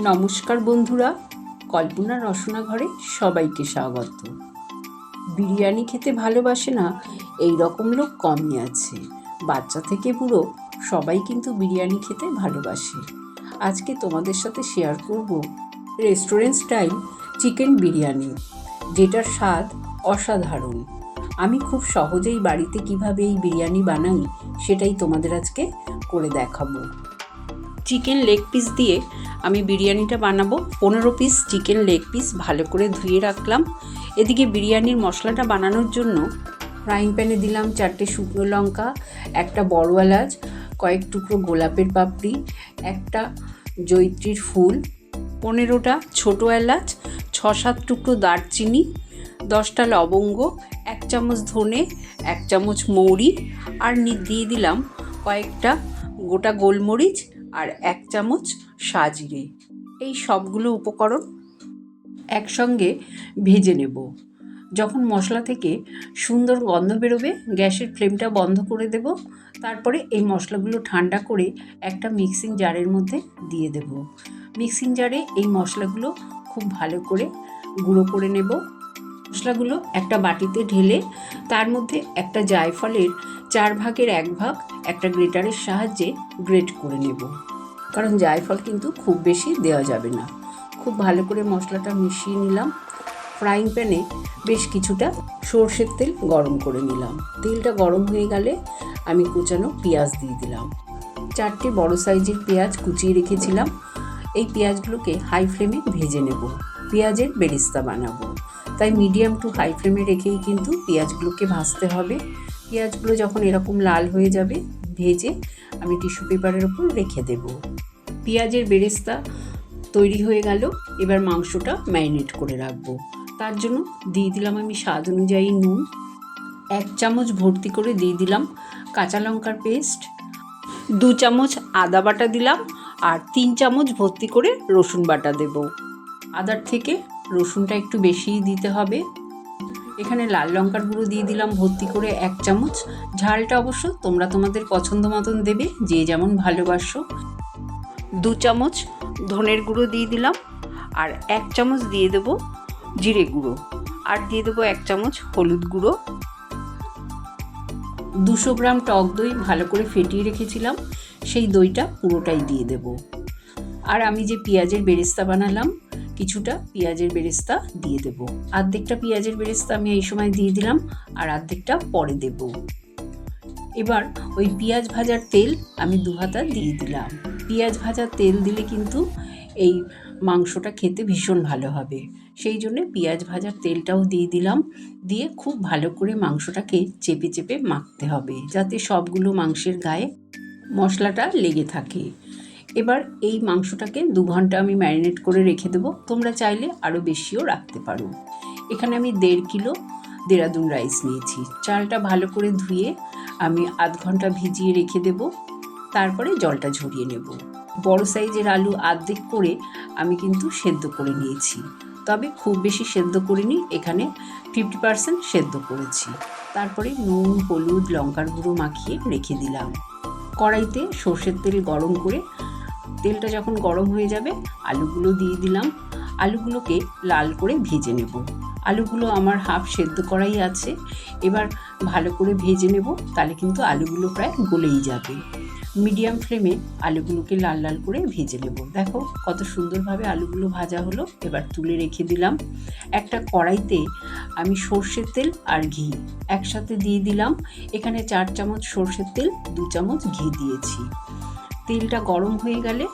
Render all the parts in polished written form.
নমস্কার বন্ধুরা, কল্পনা রসনা ঘরে সবাইকে স্বাগত। বিরিয়ানি খেতে ভালোবাসে না এই রকম লোক কমই আছে। বাচ্চা থেকে বুড়ো সবাই কিন্তু বিরিয়ানি খেতে ভালোবাসে। আজকে তোমাদের সাথে শেয়ার করব রেস্টুরেন্ট স্টাইল চিকেন বিরিয়ানি, যেটার স্বাদ অসাধারণ। আমি খুব সহজেই বাড়িতে কিভাবে এই বিরিয়ানি বানাই সেটাই তোমাদের আজকে করে দেখাবো। চিকেন লেগ পিস দিয়ে আমি বিরিয়ানিটা বানাবো। 15 পিস চিকেন লেগ পিস ভালো করে ধুয়ে রাখলাম। এদিকে বিরিয়ানির মশলাটা বানানোর জন্য ফ্রাইং প্যানে দিলাম 4টে শুকনো লঙ্কা, একটা বড় এলাচ, কয়েক টুকরো গোলাপের পাপড়ি, একটা জয়িত্রীর ফুল, 15টা ছোটো এলাচ, 6-7 টুকরো দারচিনি, 10টা লবঙ্গ, 1 চামচ ধনে, 1 চামচ মৌরি, আর দিয়ে দিলাম কয়েকটা গোটা গোলমরিচ আর 1 চামচ সাজিরে। এই সবগুলো উপকরণ একসঙ্গে ভেজে নেব। যখন মশলা থেকে সুন্দর গন্ধ বেরোবে গ্যাসের ফ্লেমটা বন্ধ করে দেব। তারপরে এই মশলাগুলো ঠান্ডা করে একটা মিক্সিং জারের মধ্যে দিয়ে দেব। মিক্সিং জারে এই মশলাগুলো খুব ভালো করে গুঁড়ো করে নেব। মশলাগুলো একটা বাটিতে ঢেলে তার মধ্যে একটা জায়ফলের 4 ভাগের 1 ভাগ একটা গ্রেটারের সাহায্যে গ্রেট করে নেব, কারণ জায়ফল কিন্তু খুব বেশি দেওয়া যাবে না। খুব ভালো করে মশলাটা মিশিয়ে নিলাম। ফ্রাইং প্যানে বেশ কিছুটা সর্ষের তেল গরম করে নিলাম। তেলটা গরম হয়ে গেলে আমি কুচানো পেঁয়াজ দিয়ে দিলাম। 4টে বড় সাইজের পেঁয়াজ কুচিয়ে রেখেছিলাম। এই পেঁয়াজগুলোকে হাই ফ্লেমে ভেজে নেব। পেঁয়াজের বেরেস্তা বানাবো, তাই মিডিয়াম টু হাই ফ্লেমে রেখেই কিন্তু পেঁয়াজগুলোকে ভাজতে হবে। পেঁয়াজগুলো যখন এরকম লাল হয়ে যাবে ভেজে আমি টিস্যু পেপারের ওপর রেখে দেব। পেঁয়াজের বেরেস্তা তৈরি হয়ে গেল। এবার মাংসটা ম্যারিনেট করে রাখবো। তার জন্য দিয়ে দিলাম আমি স্বাদ অনুযায়ী নুন, 1 চামচ ভর্তি করে দিয়ে দিলাম কাঁচা লঙ্কার পেস্ট, 2 চামচ আদা বাটা দিলাম, আর 3 চামচ ভর্তি করে রসুন বাটা দেব। আদার থেকে রসুনটা একটু বেশিই দিতে হবে। এখানে লাল লঙ্কার গুঁড়ো দিয়ে দিলাম ভর্তি করে 1 চামচ। ঝালটা অবশ্য তোমরা তোমাদের পছন্দ মতন দেবে, যে যেমন ভালোবাসো। 2 চামচ ধনের গুঁড়ো দিয়ে দিলাম, আর 1 চামচ দিয়ে দেব জিরে গুঁড়ো, আর দিয়ে দেবো 1 চামচ হলুদ গুঁড়ো। 200 গ্রাম টক দই ভালো করে ফেটিয়ে রেখেছিলাম, সেই দইটা পুরোটাই দিয়ে দেব। আর আমি যে পেঁয়াজের বেরেস্তা বানালাম কিছুটা পেঁয়াজের বেরেস্তা দিয়ে দেব। অর্ধেকটা পেঁয়াজের বেরেস্তা আমি এই সময় দিয়ে দিলাম, আর অর্ধেকটা পরে দেব। এবার ওই পেঁয়াজ ভাজার তেল আমি 2 হাতা দিয়ে দিলাম। পেঁয়াজ ভাজার তেল দিলে কিন্তু এই মাংসটা খেতে ভীষণ ভালো হবে, সেই জন্য পেঁয়াজ ভাজার তেলটাও দিয়ে দিলাম। দিয়ে খুব ভালো করে মাংসটাকে চেপে চেপে মাখতে হবে, যাতে সবগুলো মাংসের গায়ে মশলাটা লেগে থাকে। এবার এই মাংসটাকে 2 ঘন্টা আমি ম্যারিনেট করে রেখে দেবো। তোমরা চাইলে আরও বেশিও রাখতে পারো। এখানে আমি 1.5 কিলো দেরাদুন রাইস নিয়েছি। চালটা ভালো করে ধুয়ে আমি আধ ঘন্টা ভিজিয়ে রেখে দেব। তারপরে জলটা ঝরিয়ে নেব। বড় সাইজের আলু অর্ধেক করে আমি কিন্তু সেদ্ধ করে নিয়েছি, তবে খুব বেশি সেদ্ধ করিনি, এখানে 50% সেদ্ধ করেছি। তারপরে নুন, হলুদ, লঙ্কার গুঁড়ো মাখিয়ে রেখে দিলাম। কড়াইতে সর্ষের তেল গরম করে তেলটা যখন গরম হয়ে যাবে আলুগুলো দিয়ে দিলাম। আলুগুলোকে লাল করে ভেজে নেব। আলুগুলো আমার হাফ সেদ্ধ করাই আছে। এবার ভালো করে ভেজে নেব, তাহলে কিন্তু আলুগুলো প্রায় গলেই যাবে। মিডিয়াম ফ্লেমে আলুগুলোকে লাল লাল করে ভেজে নেব। দেখো কত সুন্দরভাবে আলুগুলো ভাজা হলো। এবার তুলে রেখে দিলাম। একটা কড়াইতে আমি সর্ষের তেল আর ঘি একসাথে দিয়ে দিলাম। এখানে 4 চামচ সর্ষের তেল, 2 চামচ ঘি দিয়েছি। তেলটা গরম হয়ে গেলে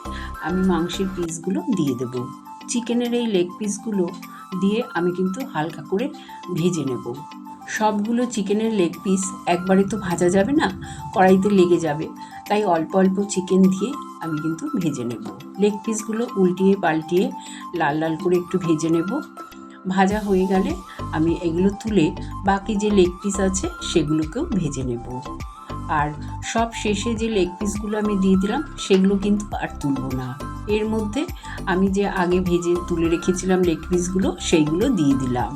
আমি মাংসের পিসগুলো দিয়ে দেব। চিকেনের এই লেগ পিসগুলো দিয়ে আমি কিন্তু হালকা করে ভেজে নেব। সবগুলো চিকেনের লেগ পিস একবারে তো ভাজা যাবে না, কড়াইতে লেগে যাবে, তাই অল্প অল্প চিকেন দিয়ে আমি কিন্তু ভেজে নেব। লেগ পিসগুলো উল্টিয়ে পাল্টিয়ে লাল লাল করে একটু ভেজে নেব। ভাজা হয়ে গেলে আমি এগুলো তুলে বাকি যে লেগ পিস আছে সেগুলোকেও ভেজে নেব। আর সব শেষে যে লেগ পিসগুলো আমি দিয়ে দিলাম সেগুলো কিন্তু আর তুলব না। এর মধ্যে আমি যে আগে ভেজে তুলে রেখেছিলাম লেগ পিসগুলো সেইগুলো দিয়ে দিলাম।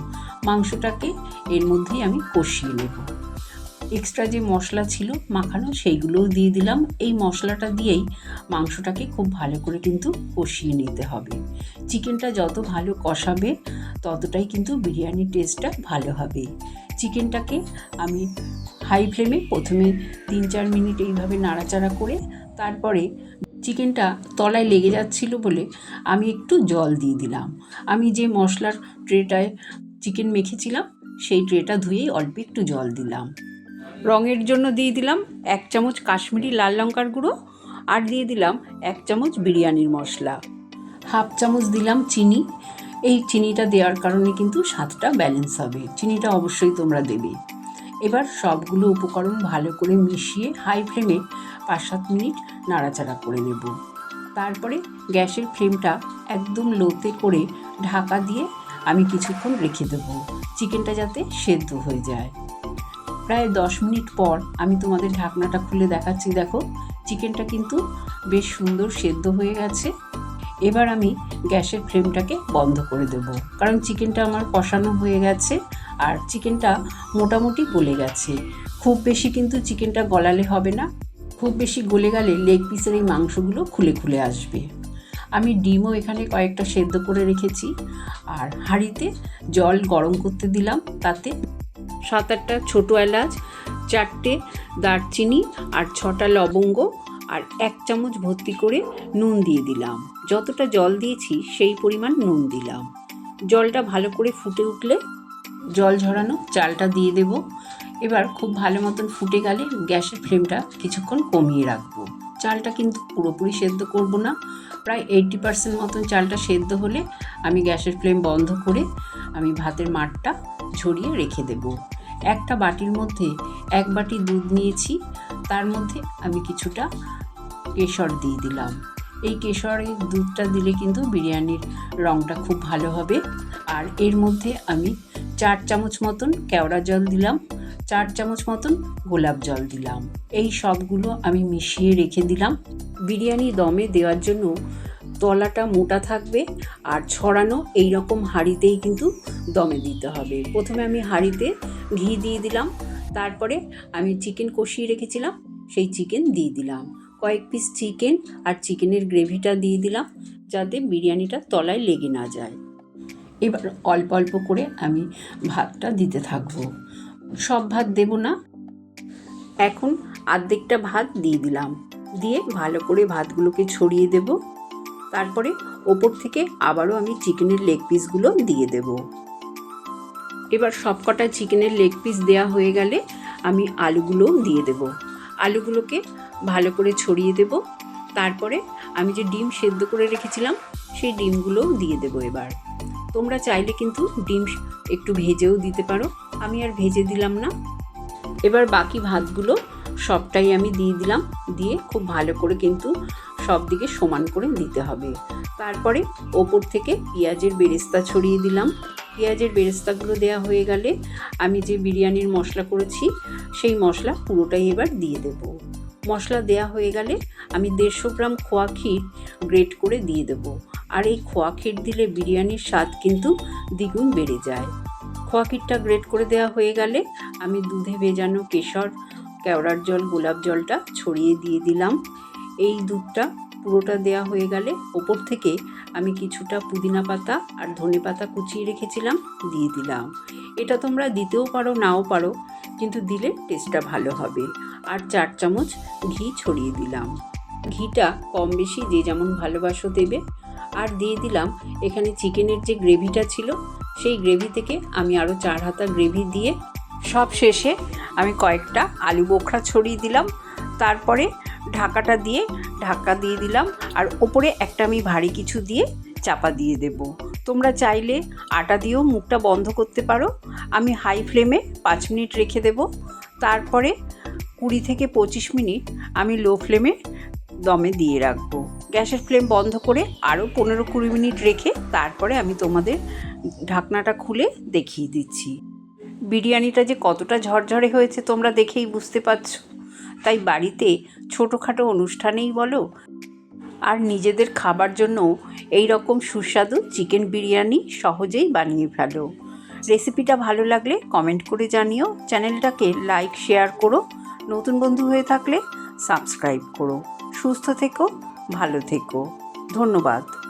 মাংসটাকে এর মধ্যেই আমি কষিয়ে নেব। এক্সট্রা যে মশলা ছিল মাখানো সেইগুলোও দিয়ে দিলাম। এই মশলাটা দিয়েই মাংসটাকে খুব ভালো করে কিন্তু কষিয়ে নিতে হবে। চিকেনটা যত ভালো কষাবে ততটাই কিন্তু বিরিয়ানির টেস্টটা ভালো হবে। চিকেনটাকে আমি হাই ফ্লেমে প্রথমে 3-4 মিনিট এইভাবে নাড়াচাড়া করে তারপরে চিকেনটা তলায় লেগে যাচ্ছিল বলে আমি একটু জল দিয়ে দিলাম। আমি যে মশলার ট্রেটায় চিকেন মেখেছিলাম সেই ট্রেটা ধুয়েই অল্প একটু জল দিলাম। রঙের জন্য দিয়ে দিলাম 1 চামচ কাশ্মীরি লাল লঙ্কার গুঁড়ো, আর দিয়ে দিলাম 1 চামচ বিরিয়ানির মশলা, 1/2 চামচ দিলাম চিনি। এই চিনিটা দেওয়ার কারণে কিন্তু স্বাদটা ব্যালেন্স হবে। চিনিটা অবশ্যই তোমরা দেবে। এবার সবগুলো উপকরণ ভালো করে মিশিয়ে হাই ফ্লেমে 5-7 মিনিট নাড়াচাড়া করে নেব। তারপরে গ্যাসের ফ্লেমটা একদম লোতে করে ঢাকা দিয়ে আমি কিছুক্ষণ রেখে দেবো, চিকেনটা যাতে সেদ্ধ হয়ে যায়। প্রায় 10 মিনিট পর আমি তোমাদের ঢাকনাটা খুলে দেখাচ্ছি। দেখো চিকেনটা কিন্তু বেশ সুন্দর সেদ্ধ হয়ে গেছে। এবার আমি গ্যাসের ফ্লেমটাকে বন্ধ করে দেব, কারণ চিকেনটা আমার কষানো হয়ে গেছে আর চিকেনটা মোটামুটি গলে গেছে। খুব বেশি কিন্তু চিকেনটা গলালে হবে না, খুব বেশি গলে গেলে লেগ পিসের এই মাংসগুলো খুলে খুলে আসবে। আমি ডিমও এখানে কয়েকটা সেদ্ধ করে রেখেছি আর হাঁড়িতে জল গরম করতে দিলাম। তাতে 7-8টা ছোটো এলাচ, 4টে দারচিনি আর 6টা লবঙ্গ আর 1 চামচ ভর্তি করে নুন দিয়ে দিলাম। যতটা জল দিয়েছি সেই পরিমাণ নুন দিলাম। জলটা ভালো করে ফুটে উঠলে জল ঝরানো চালটা দিয়ে দেব। এবার খুব ভালো মতন ফুটে গেলে গ্যাসের ফ্লেমটা কিছুক্ষণ কমিয়ে রাখবো। চালটা কিন্তু পুরোপুরি সেদ্ধ করব না, প্রায় 80% মতন চালটা সেদ্ধ হলে আমি গ্যাসের ফ্লেম বন্ধ করে আমি ভাতের মাঠটা ঝরিয়ে রেখে দেব। একটা বাটির মধ্যে 1 বাটি দুধ নিয়েছি, তার মধ্যে আমি কিছুটা কেশর দিয়ে দিলাম। এই কেশরের দুধটা দিলে কিন্তু বিরিয়ানির রঙটা খুব ভালো হবে। আর এর মধ্যে আমি 4 চামচ মতন কেওড়া জল দিলাম, 4 চামচ মতন গোলাপ জল দিলাম। এই সবগুলো আমি মিশিয়ে রেখে দিলাম। বিরিয়ানি দমে দেওয়ার জন্য তলাটা মোটা থাকবে আর ছড়ানো এই রকম হাঁড়িতেই কিন্তু দমে দিতে হবে। প্রথমে আমি হাঁড়িতে ঘি দিয়ে দিলাম, তারপরে আমি চিকেন কষিয়ে রেখেছিলাম সেই চিকেন দিয়ে দিলাম। কয়েক পিস চিকেন আর চিকেনের গ্রেভিটা দিয়ে দিলাম যাতে বিরিয়ানিটা তলায় লেগে না যায়। এবার অল্প অল্প করে আমি ভাতটা দিতে থাকবো, সব ভাত দেব না। এখন অর্ধেকটা ভাত দিয়ে দিলাম, দিয়ে ভালো করে ভাতগুলোকে ছড়িয়ে দেব। তারপরে ওপর থেকে আবারও আমি চিকেনের লেগ পিসগুলো দিয়ে দেব। এবার সবকটা চিকেনের লেগ পিস দেওয়া হয়ে গেলে আমি আলুগুলোও দিয়ে দেব। আলুগুলোকে ভালো করে ছড়িয়ে দেব। তারপরে আমি যে ডিম সেদ্ধ করে রেখেছিলাম সেই ডিমগুলোও দিয়ে দেব। এবার তোমরা চাইলে কিন্তু ডিম একটু ভেজেও দিতে পারো, আমি আর ভেজে দিলাম না। এবার বাকি ভাতগুলো সবটাই আমি দিয়ে দিলাম, দিয়ে খুব ভালো করে কিন্তু সব দিকে সমান করে দিতে হবে। তারপরে ওপর থেকে পেঁয়াজের বেরেস্তা ছড়িয়ে দিলাম। পেঁয়াজের বেরেস্তাগুলো দেওয়া হয়ে গেলে আমি যে বিরিয়ানির মশলা করেছি সেই মশলা পুরোটাই এবার দিয়ে দেব। মশলা দেওয়া হয়ে গেলে আমি 150 গ্রাম খোয়া ক্ষীর গ্রেট করে দিয়ে দেব। আর এই খোয়া ক্ষীর দিলে বিরিয়ানির স্বাদ কিন্তু দ্বিগুণ বেড়ে যায়। খোয়া ক্ষীরটা গ্রেট করে দেওয়া হয়ে গেলে আমি দুধে ভেজানো কেশর, কেওড়ার জল, গোলাপ জলটা ছড়িয়ে দিয়ে দিলাম। এই দুধটা পুরোটা দেওয়া হয়ে গেলে ওপর থেকে আমি কিছুটা পুদিনা পাতা আর ধনে পাতা কুচিয়ে রেখেছিলাম দিয়ে দিলাম। এটা তোমরা দিতেও পারো নাও পারো, কিন্তু দিলে টেস্টটা ভালো হবে। আর 4 চামচ ঘি ছড়িয়ে দিলাম। ঘিটা কম বেশি যে যেমন ভালোবাসো দেবে। আর দিয়ে দিলাম এখানে চিকেনের যে গ্রেভিটা ছিল সেই গ্রেভি থেকে আমি আরও 4 হাতা গ্রেভি দিয়ে সব শেষে আমি কয়েকটা আলু বোখরা ছড়িয়ে দিলাম। তারপরে ঢাকা দিয়ে দিলাম আর ওপরে একটা আমি ভারী কিছু দিয়ে চাপা দিয়ে দেব। তোমরা চাইলে আটা দিয়েও মুখটা বন্ধ করতে পারো। আমি হাই ফ্লেমে 5 মিনিট রেখে দেব। তারপরে 20 থেকে 25 মিনিট আমি লো ফ্লেমে দমে দিয়ে রাখবো। গ্যাসের ফ্লেম বন্ধ করে আরও 15-20 মিনিট রেখে তারপরে আমি তোমাদের ঢাকনাটা খুলে দেখিয়ে দিচ্ছি। বিরিয়ানিটা যে কতটা ঝরঝরে হয়েছে তোমরা দেখেই বুঝতে পারছো। তাই বাড়িতে ছোটোখাটো অনুষ্ঠানেই বলো আর নিজেদের খাবার জন্য এই রকম সুস্বাদু চিকেন বিরিয়ানি সহজেই বানিয়ে ফেলো। রেসিপিটা ভালো লাগলে কমেন্ট করে জানিও, চ্যানেলটাকে লাইক শেয়ার করো, নতুন বন্ধু হয়ে থাকলে সাবস্ক্রাইব করো। সুস্থ থেকো, ভালো থেকো, ধন্যবাদ।